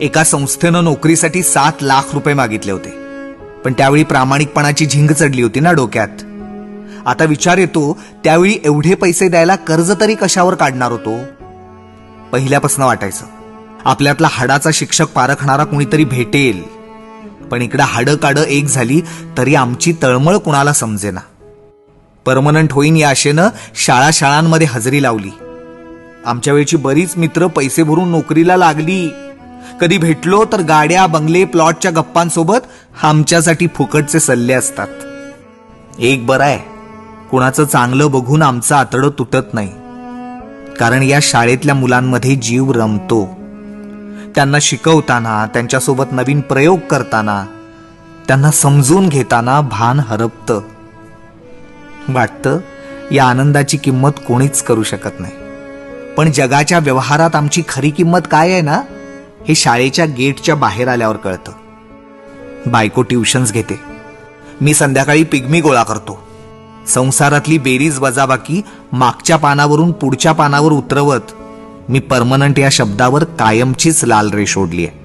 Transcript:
एका संस्थेनं नोकरीसाठी 7 लाख रुपये मागितले होते, पण त्यावेळी प्रामाणिकपणाची झिंग चढली होती ना डोक्यात. आता विचार येतो, त्यावेळी एवढे पैसे द्यायला कर्ज तरी कशावर काढणार होतो. पहिल्यापासून वाटायचं आपल्यातला हाडाचा शिक्षक पारखणारा कुणीतरी भेटेल, पण इकडं हाडं काडं एक झाली तरी आमची तळमळ कुणाला समजेना. परमनंट होईन या आशेनं शाळांमध्ये हजेरी लावली. आमच्या वेळची बरीच मित्र पैसे भरून नोकरीला लागली. कधी भेटलो तर गाड्या, बंगले, प्लॉटच्या गप्पांसोबत आमच्यासाठी फुकटचे सल्ले असतात. एक बरं आहे, कुणाचं चांगलं बघून आमचं आतडं तुटत नाही, कारण या शाळेतल्या मुलांमध्ये जीव रमतो. त्यांना शिकवताना, त्यांच्यासोबत नवीन प्रयोग करताना, त्यांना समजून घेताना भान हरपतं. वाटतं या आनंदाची किंमत कोणीच करू शकत नाही. पण जगाच्या व्यवहारात आमची खरी किंमत काय आहे ना, हे शाळेच्या गेटच्या बाहेर आल्यावर कळतं. बायको ट्युशन्स घेते, मी संध्याकाळी पिग्मी गोळा करतो. संसारातली बेरीज वजाबाकी मागच्या पानावरून पुढच्या पानावर उतरवत मी परमनंट या शब्दावर कायमचीच लाल रेष ओढली आहे.